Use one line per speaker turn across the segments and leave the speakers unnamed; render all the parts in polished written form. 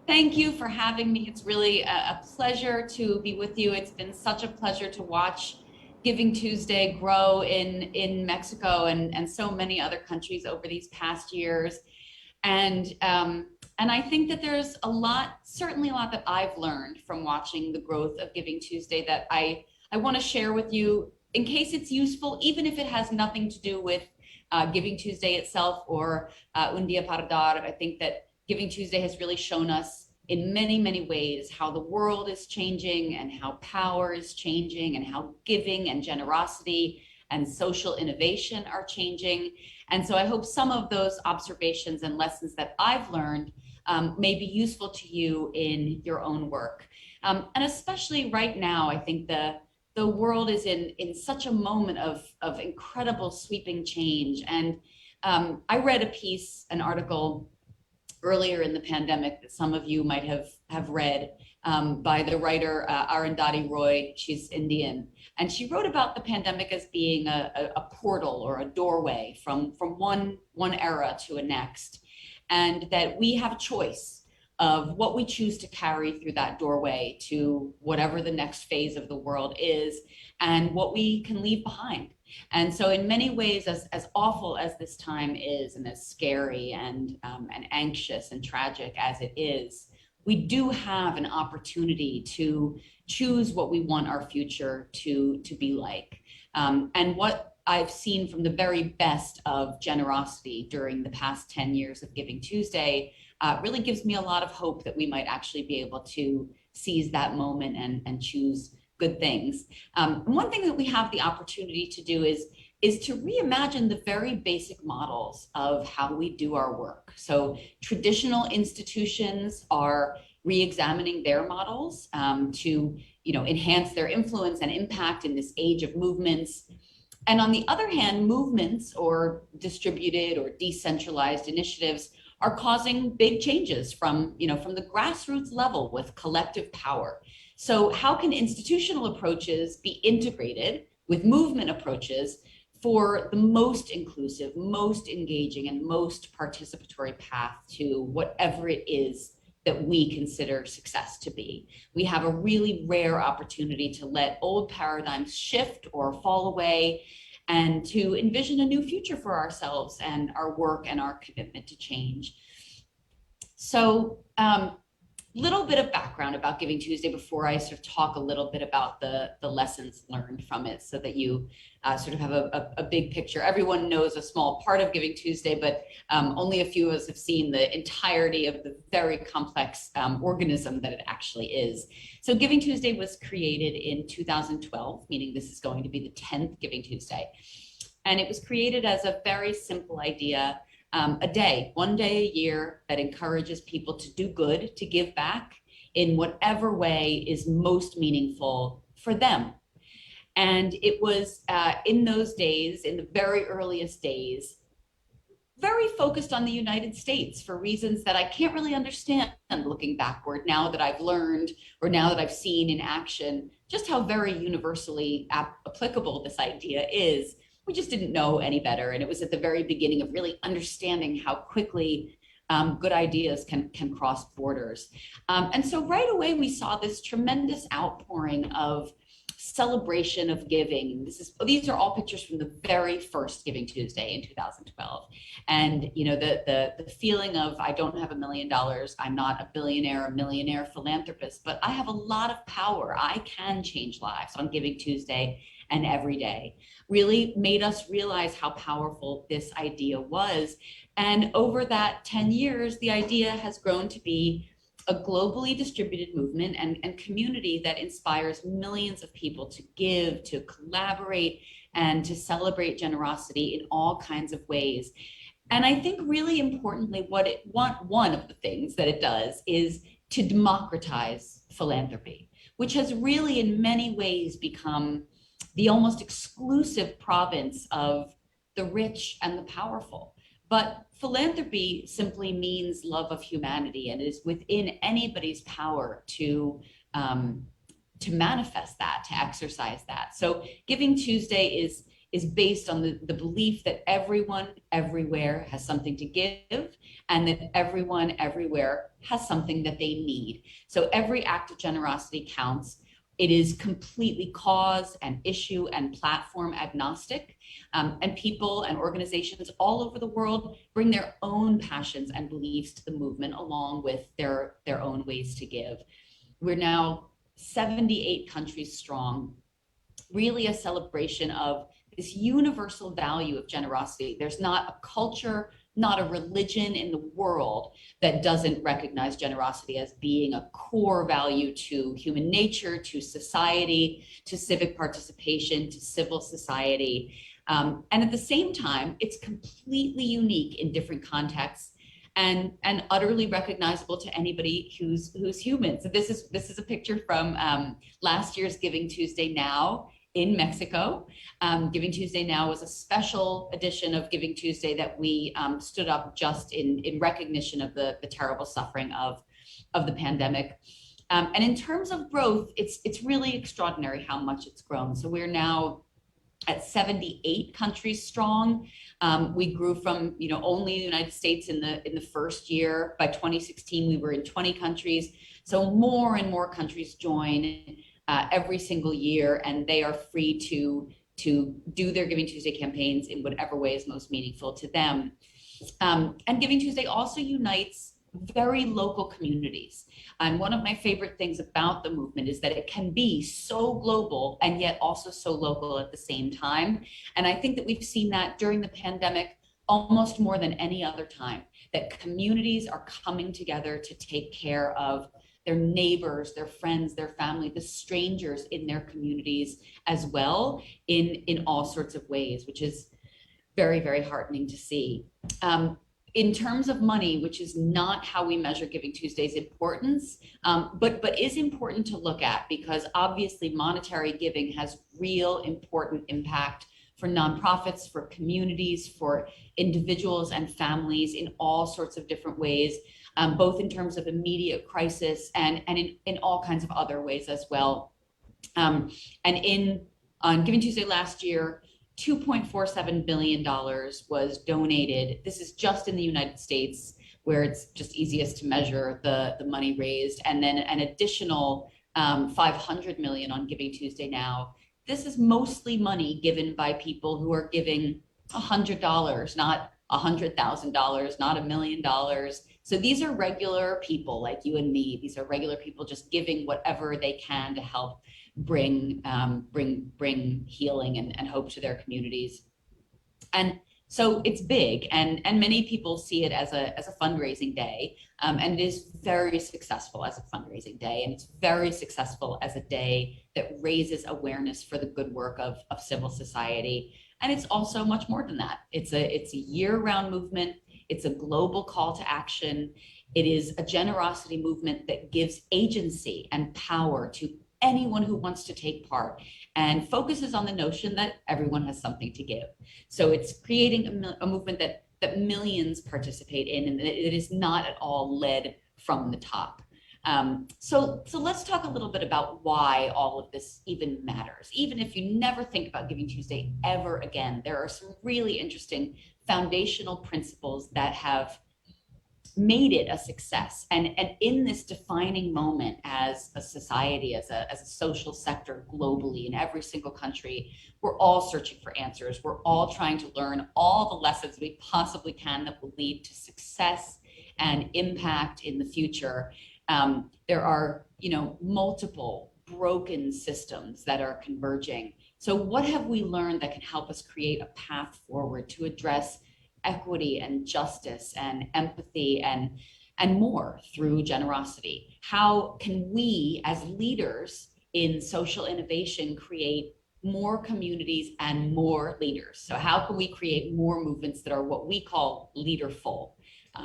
Thank you for having me. It's really a pleasure to be with you. It's been such a pleasure to watch Giving Tuesday grow in Mexico and so many other countries over these past years. And I think that there's certainly a lot that I've learned from watching the growth of Giving Tuesday that I want to share with you in case it's useful, even if it has nothing to do with Giving Tuesday itself or 𝗚𝗲𝗱𝗲𝗏. I think that Giving Tuesday has really shown us in many, many ways how the world is changing and how power is changing and how giving and generosity and social innovation are changing. And so I hope some of those observations and lessons that I've learned may be useful to you in your own work. And especially right now, I think the world is in such a moment of incredible sweeping change. And I read an article earlier in the pandemic that some of you might have read by the writer Arundhati Roy. She's Indian, and she wrote about the pandemic as being a portal or a doorway from one era to a next, and that we have a choice of what we choose to carry through that doorway to whatever the next phase of the world is, and what we can leave behind. And so in many ways, as awful as this time is, and as scary and anxious and tragic as it is, we do have an opportunity to choose what we want our future to be like. And what I've seen from the very best of generosity during the past 10 years of Giving Tuesday really gives me a lot of hope that we might actually be able to seize that moment and choose good things. One thing that we have the opportunity to do is to reimagine the very basic models of how we do our work. So traditional institutions are re-examining their models to enhance their influence and impact in this age of movements. And on the other hand, movements or distributed or decentralized initiatives are causing big changes from the grassroots level with collective power. So how can institutional approaches be integrated with movement approaches for the most inclusive, most engaging, and most participatory path to whatever it is that we consider success to be? We have a really rare opportunity to let old paradigms shift or fall away and to envision a new future for ourselves and our work and our commitment to change. So little bit of background about Giving Tuesday before I sort of talk a little bit about the lessons learned from it, so that you sort of have a big picture. Everyone knows a small part of Giving Tuesday, but only a few of us have seen the entirety of the very complex organism that it actually is. So Giving Tuesday was created in 2012, meaning this is going to be the 10th Giving Tuesday. And it was created as a very simple idea, one day a year that encourages people to do good, to give back in whatever way is most meaningful for them. And it was in those days, in the very earliest days, very focused on the United States for reasons that I can't really understand looking backward, now that I've learned, or now that I've seen in action, just how very universally applicable this idea is. We just didn't know any better. And it was at the very beginning of really understanding how quickly good ideas can cross borders. And so right away, we saw this tremendous outpouring of celebration of giving. These are all pictures from the very first Giving Tuesday in 2012. And the feeling of, I don't have $1 million, I'm not a billionaire or millionaire philanthropist, but I have a lot of power. I can change lives on Giving Tuesday and every day, really made us realize how powerful this idea was. And over that 10 years, the idea has grown to be a globally distributed movement and community that inspires millions of people to give, to collaborate, and to celebrate generosity in all kinds of ways. And I think really importantly, one of the things that it does is to democratize philanthropy, which has really in many ways become the almost exclusive province of the rich and the powerful. But philanthropy simply means love of humanity, and it is within anybody's power to manifest that, to exercise that. So Giving Tuesday is is based on the belief that everyone everywhere has something to give, and that everyone everywhere has something that they need. So every act of generosity counts. It is completely cause and issue and platform agnostic. And people and organizations all over the world bring their own passions and beliefs to the movement, along with their own ways to give. We're now 78 countries strong, really a celebration of this universal value of generosity. There's not a culture, not a religion in the world that doesn't recognize generosity as being a core value to human nature, to society, to civic participation, to civil society. And at the same time, it's completely unique in different contexts and utterly recognizable to anybody who's human. So this is a picture from last year's Giving Tuesday Now in Mexico. Giving Tuesday Now was a special edition of Giving Tuesday that we stood up just in recognition of the terrible suffering of the pandemic. And in terms of growth, it's really extraordinary how much it's grown. So we're now at 78 countries strong. We grew from only the United States in the first year. By 2016, we were in 20 countries. So more and more countries join every single year, and they are free to do their Giving Tuesday campaigns in whatever way is most meaningful to them. And Giving Tuesday also unites very local communities. And one of my favorite things about the movement is that it can be so global and yet also so local at the same time. And I think that we've seen that during the pandemic almost more than any other time, that communities are coming together to take care of their neighbors, their friends, their family, the strangers in their communities as well, in all sorts of ways, which is very, very heartening to see. In terms of money, which is not how we measure Giving Tuesday's importance, but is important to look at, because obviously monetary giving has real important impact for nonprofits, for communities, for individuals and families in all sorts of different ways, both in terms of immediate crisis and in all kinds of other ways as well. And on Giving Tuesday last year, $2.47 billion was donated. This is just in the United States, where it's just easiest to measure the money raised, and then an additional 500 million on Giving Tuesday Now. This is mostly money given by people who are giving $100, not $100,000, not $1 million. So these are regular people like you and me. These are regular people just giving whatever they can to help bring healing and hope to their communities. And so it's big, and many people see it as a fundraising day, and it is very successful as a fundraising day, and it's very successful as a day that raises awareness for the good work of civil society. And it's also much more than that. It's a year-round movement. It's a global call to action. It is a generosity movement that gives agency and power to anyone who wants to take part, and focuses on the notion that everyone has something to give. So it's creating a movement that millions participate in, and it is not at all led from the top. So let's talk a little bit about why all of this even matters. Even if you never think about Giving Tuesday ever again, there are some really interesting foundational principles that have made it a success. And in this defining moment as a society, as a social sector globally in every single country, we're all searching for answers. We're all trying to learn all the lessons we possibly can that will lead to success and impact in the future. There are, multiple broken systems that are converging. So what have we learned that can help us create a path forward to address equity and justice and empathy and more through generosity? How can we as leaders in social innovation create more communities and more leaders? So how can we create more movements that are what we call leaderful?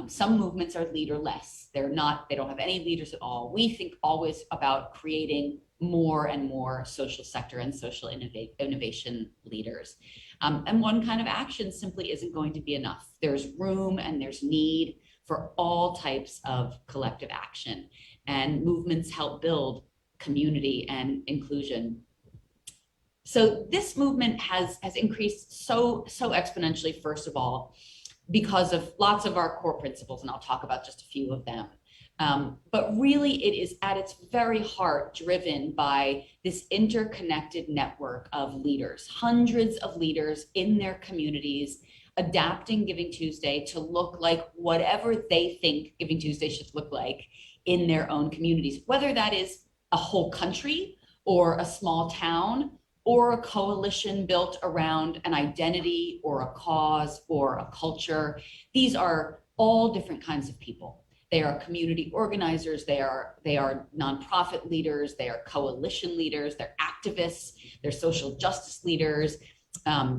Some movements are leaderless. They don't have any leaders at all. We think always about creating more and more social sector and social innovation leaders. And one kind of action simply isn't going to be enough. There's room and there's need for all types of collective action, and movements help build community and inclusion. So this movement has increased so exponentially, first of all, because of lots of our core principles, and I'll talk about just a few of them. But really, it is at its very heart driven by this interconnected network of leaders, hundreds of leaders in their communities, adapting Giving Tuesday to look like whatever they think Giving Tuesday should look like in their own communities, whether that is a whole country or a small town or a coalition built around an identity or a cause or a culture. These are all different kinds of people. They are community organizers, they are nonprofit leaders, they are coalition leaders, they're activists, they're social justice leaders,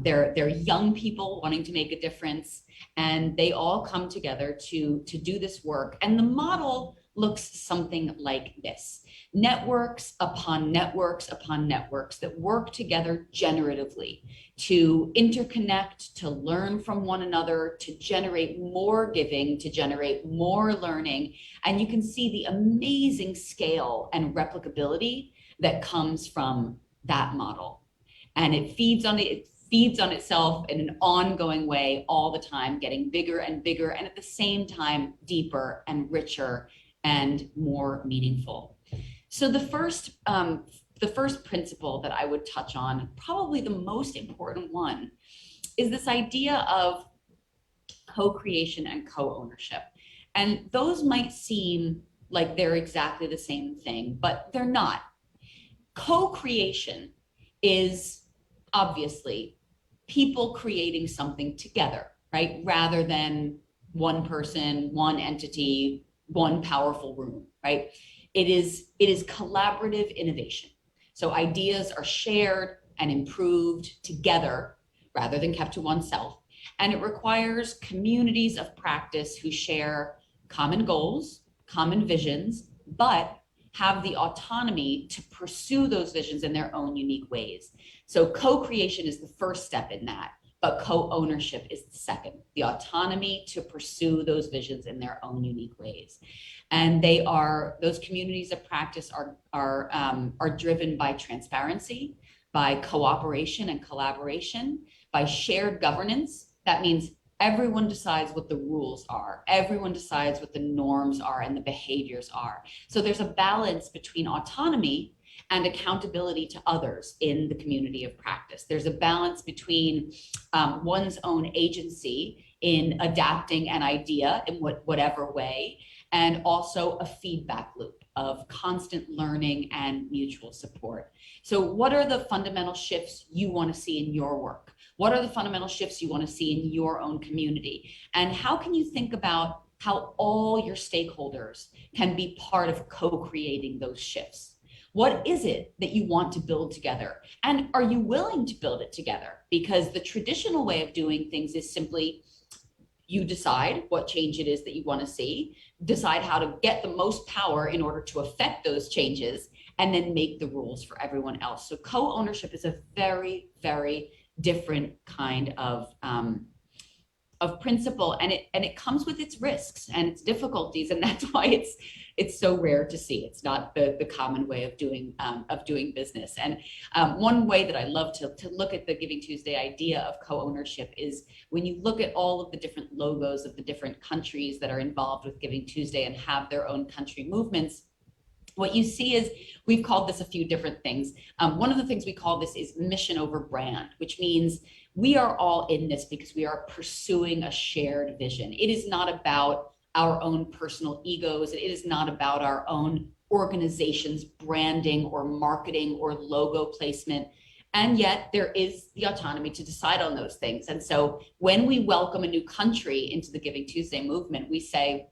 they're young people wanting to make a difference, and they all come together to do this work. And the model looks something like this: networks upon networks upon networks that work together generatively to interconnect, to learn from one another, to generate more giving, to generate more learning. And you can see the amazing scale and replicability that comes from that model. And it feeds on itself in an ongoing way all the time, getting bigger and bigger, and at the same time, deeper and richer and more meaningful. So the first principle that I would touch on, probably the most important one, is this idea of co-creation and co-ownership. And those might seem like they're exactly the same thing, but they're not. Co-creation is obviously people creating something together, right? Rather than one person, one entity, one powerful room, right? It is collaborative innovation. So ideas are shared and improved together rather than kept to oneself. And it requires communities of practice who share common goals, common visions, but have the autonomy to pursue those visions in their own unique ways. So co-creation is the first step in that, but co-ownership is the second, the autonomy to pursue those visions in their own unique ways. And those communities of practice are driven by transparency, by cooperation and collaboration, by shared governance. That means everyone decides what the rules are. Everyone decides what the norms are and the behaviors are. So there's a balance between autonomy and accountability to others in the community of practice. There's a balance between one's own agency in adapting an idea in whatever way, and also a feedback loop of constant learning and mutual support. So what are the fundamental shifts you want to see in your work? What are the fundamental shifts you want to see in your own community? And how can you think about how all your stakeholders can be part of co-creating those shifts? What is it that you want to build together? And are you willing to build it together? Because the traditional way of doing things is simply you decide what change it is that you want to see, decide how to get the most power in order to affect those changes, and then make the rules for everyone else. So co-ownership is a very, very different kind of principle, and it comes with its risks and its difficulties, and that's why it's so rare to see. It's not the common way of doing business. And one way that I love to look at the Giving Tuesday idea of co-ownership is when you look at all of the different logos of the different countries that are involved with Giving Tuesday and have their own country movements. What you see is, we've called this a few different things. One of the things we call this is mission over brand, which means we are all in this because we are pursuing a shared vision. It is not about our own personal egos. It is not about our own organization's branding or marketing or logo placement. And yet there is the autonomy to decide on those things. And so when we welcome a new country into the Giving Tuesday movement, we say,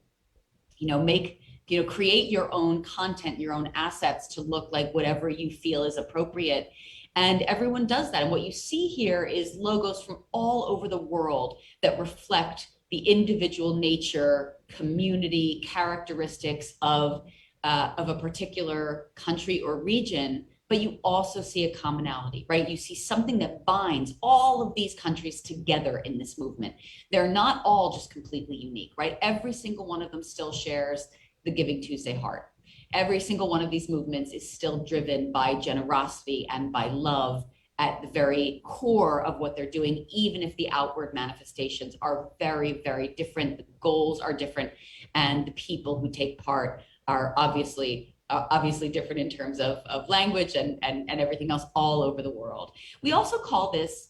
create your own content, your own assets to look like whatever you feel is appropriate. And everyone does that. And what you see here is logos from all over the world that reflect the individual nature, community, characteristics of a particular country or region. But you also see a commonality, right? You see something that binds all of these countries together in this movement. They're not all just completely unique, right? Every single one of them still shares the Giving Tuesday heart. Every single one of these movements is still driven by generosity and by love at the very core of what they're doing, even if the outward manifestations are very, very different. The goals are different, and the people who take part are obviously different in terms of language and everything else all over the world. We also call this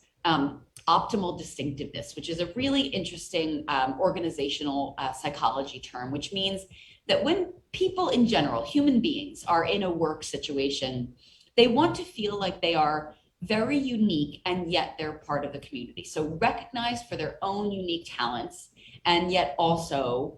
optimal distinctiveness, which is a really interesting organizational psychology term, which means that when people in general, human beings, are in a work situation, they want to feel like they are very unique and yet they're part of the community. So recognized for their own unique talents and yet also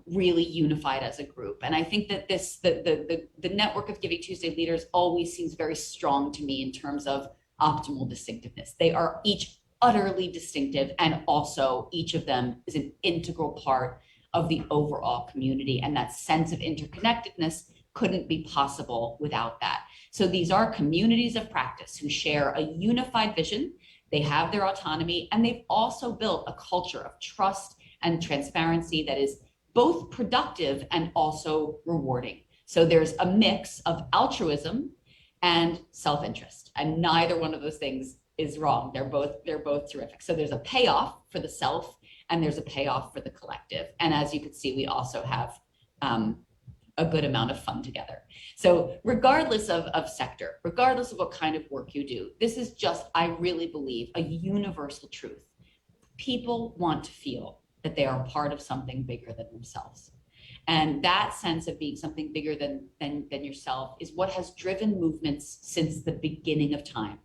really unified as a group. And I think that the network of Giving Tuesday leaders always seems very strong to me in terms of optimal distinctiveness. They are each utterly distinctive, and also each of them is an integral part of the overall community, and that sense of interconnectedness couldn't be possible without that. So these are communities of practice who share a unified vision, they have their autonomy, and they've also built a culture of trust and transparency that is both productive and also rewarding. So there's a mix of altruism and self-interest, and neither one of those things is wrong. They're both terrific. So there's a payoff for the self and there's a payoff for the collective. And as you can see, we also have a good amount of fun together. So regardless of sector, regardless of what kind of work you do, this is just, I really believe, a universal truth. People want to feel that they are part of something bigger than themselves. And that sense of being something bigger than yourself is what has driven movements since the beginning of time.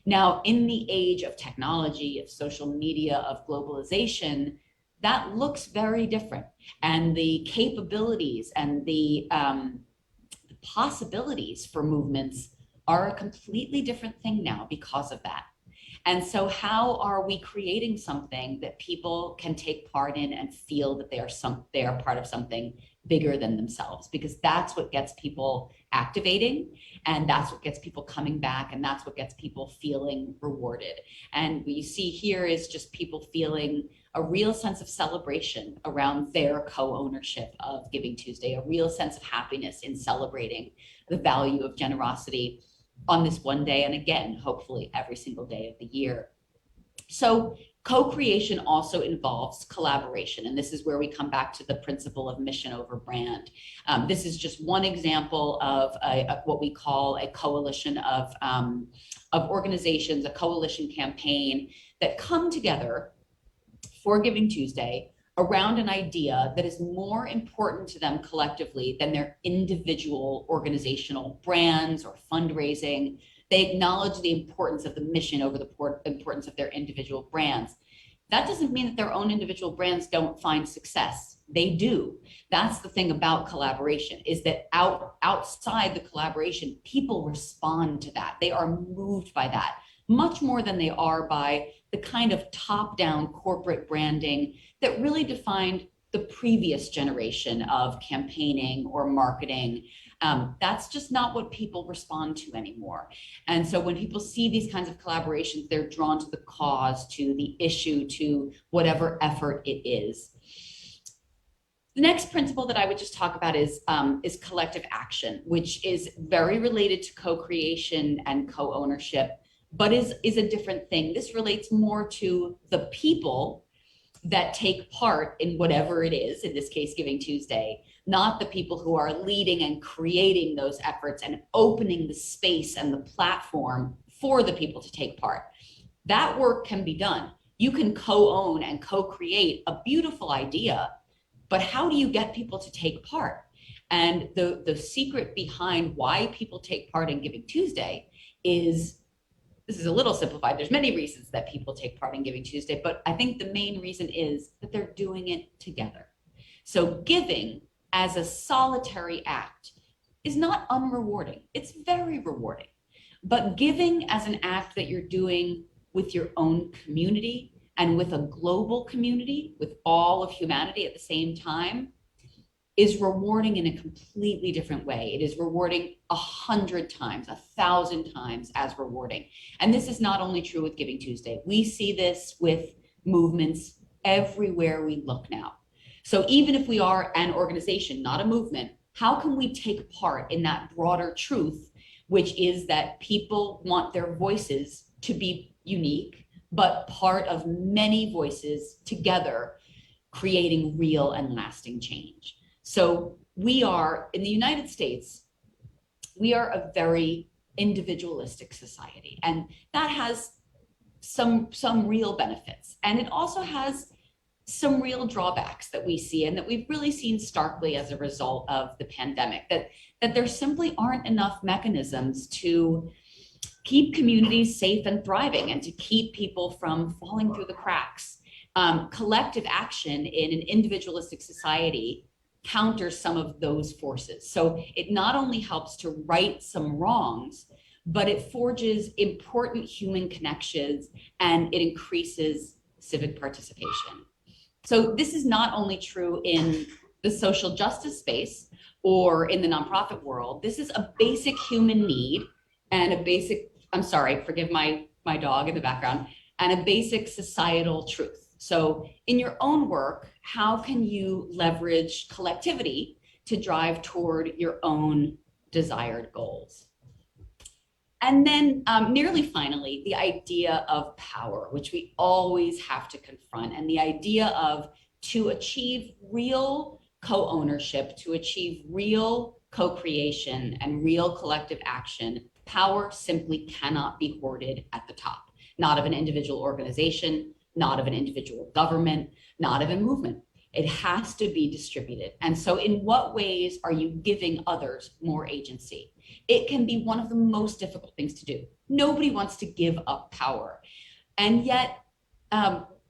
Now, in the age of technology, of social media, of globalization, that looks very different. And the capabilities and the possibilities for movements are a completely different thing now because of that. And so how are we creating something that people can take part in and feel that they are part of something bigger than themselves? Because that's what gets people activating, and that's what gets people coming back, and that's what gets people feeling rewarded. And what you see here is just people feeling a real sense of celebration around their co-ownership of Giving Tuesday, a real sense of happiness in celebrating the value of generosity on this one day, and again, hopefully every single day of the year. So co-creation also involves collaboration, and this is where we come back to the principle of mission over brand. This is just one example of what we call a coalition of organizations, a coalition campaign that come together for Giving Tuesday around an idea that is more important to them collectively than their individual organizational brands or fundraising. They acknowledge the importance of the mission over the importance of their individual brands. That doesn't mean that their own individual brands don't find success. They do. That's the thing about collaboration, is that outside the collaboration, people respond to that. They are moved by that much more than they are by the kind of top-down corporate branding that really defined the previous generation of campaigning or marketing. That's just not what people respond to anymore. And so when people see these kinds of collaborations, they're drawn to the cause, to the issue, to whatever effort it is. The next principle that I would just talk about is collective action, which is very related to co-creation and co-ownership, but is a different thing. This relates more to the people that take part in whatever it is, in this case, Giving Tuesday, not the people who are leading and creating those efforts and opening the space and the platform for the people to take part. That work can be done. You can co-own and co-create a beautiful idea, but how do you get people to take part? And the secret behind why people take part in Giving Tuesday is, this is a little simplified, there's many reasons that people take part in Giving Tuesday, but I think the main reason is that they're doing it together. So giving as a solitary act is not unrewarding, it's very rewarding. But giving as an act that you're doing with your own community and with a global community, with all of humanity at the same time, is rewarding in a completely different way. It is rewarding 100 times, 1,000 times as rewarding. And this is not only true with Giving Tuesday. We see this with movements everywhere we look now. So even if we are an organization, not a movement, how can we take part in that broader truth, which is that people want their voices to be unique, but part of many voices together creating real and lasting change. So we are, in the United States, we are a very individualistic society, and that has some real benefits. And it also has some real drawbacks that we see and that we've really seen starkly as a result of the pandemic, that there simply aren't enough mechanisms to keep communities safe and thriving and to keep people from falling through the cracks. Collective action in an individualistic society counters some of those forces. So it not only helps to right some wrongs, but it forges important human connections and it increases civic participation. So this is not only true in the social justice space or in the nonprofit world. This is a basic human need and a basic, I'm sorry, forgive my dog in the background, and a basic societal truth. So in your own work, how can you leverage collectivity to drive toward your own desired goals? And then nearly finally, the idea of power, which we always have to confront, and the idea of to achieve real co-ownership, to achieve real co-creation and real collective action, power simply cannot be hoarded at the top, not of an individual organization, not of an individual government, not of a movement. It has to be distributed. And so in what ways are you giving others more agency? It can be one of the most difficult things to do. Nobody wants to give up power. And yet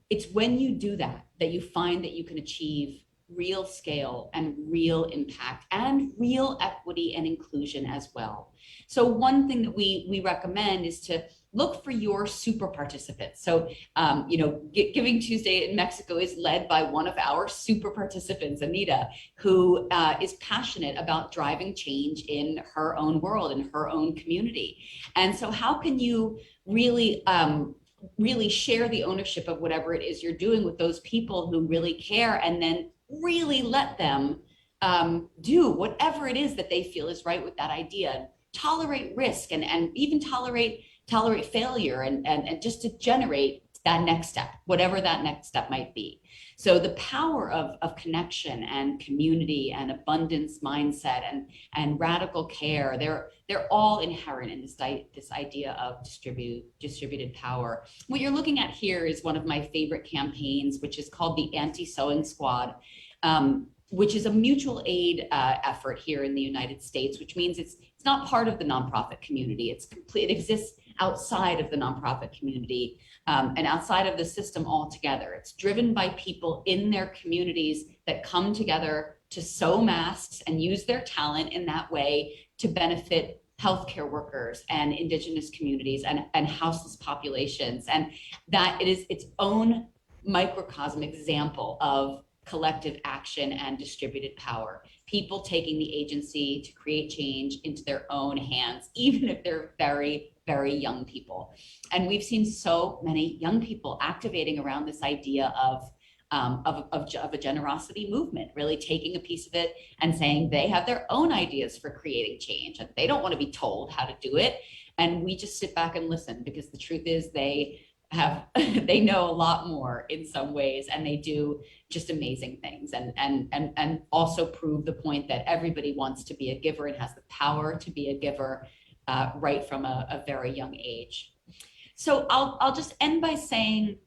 it's when you do that, that you find that you can achieve real scale and real impact and real equity and inclusion as well. So one thing that we recommend is to look for your super participants. So, Giving Tuesday in Mexico is led by one of our super participants, Anita, who is passionate about driving change in her own world, in her own community. And so how can you really share the ownership of whatever it is you're doing with those people who really care, and then really let them do whatever it is that they feel is right with that idea, tolerate risk and even tolerate failure and just to generate that next step, whatever that next step might be. So the power of connection and community and abundance mindset and radical care, they're all inherent in this idea of distributed power. What you're looking at here is one of my favorite campaigns, which is called the Anti-Sewing Squad, which is a mutual aid effort here in the United States, which means it's not part of the nonprofit community. It exists outside of the nonprofit community and outside of the system altogether. It's driven by people in their communities that come together to sew masks and use their talent in that way to benefit healthcare workers and indigenous communities and houseless populations. And that it is its own microcosm example of collective action and distributed power. People taking the agency to create change into their own hands, even if they're very, very young people. And we've seen so many young people activating around this idea of a generosity movement, really taking a piece of it and saying they have their own ideas for creating change and they don't want to be told how to do it. And we just sit back and listen, because the truth is they know a lot more in some ways, and they do just amazing things and also prove the point that everybody wants to be a giver and has the power to be a giver right from a very young age. So I'll just end by saying,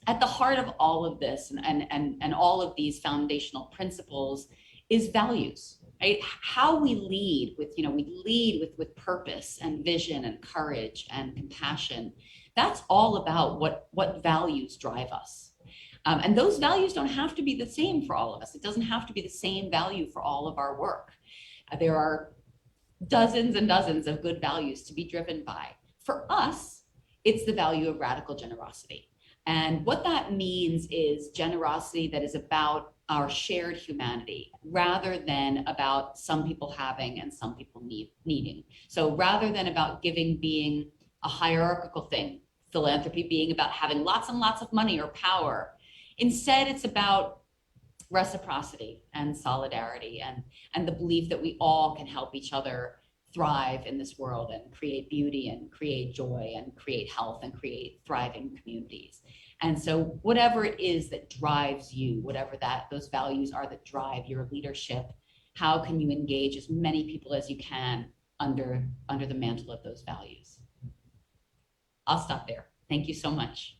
at the heart of all of this and all of these foundational principles is values, right? How we lead with purpose and vision and courage and compassion. That's all about what values drive us. And those values don't have to be the same for all of us. It doesn't have to be the same value for all of our work. There are dozens and dozens of good values to be driven by. For us, it's the value of radical generosity. And what that means is generosity that is about our shared humanity rather than about some people having and some people needing. So rather than about giving being a hierarchical thing, philanthropy being about having lots and lots of money or power, instead it's about reciprocity and solidarity and the belief that we all can help each other thrive in this world and create beauty and create joy and create health and create thriving communities. And so whatever it is that drives you, whatever those values are that drive your leadership, how can you engage as many people as you can under the mantle of those values? I'll stop there. Thank you so much.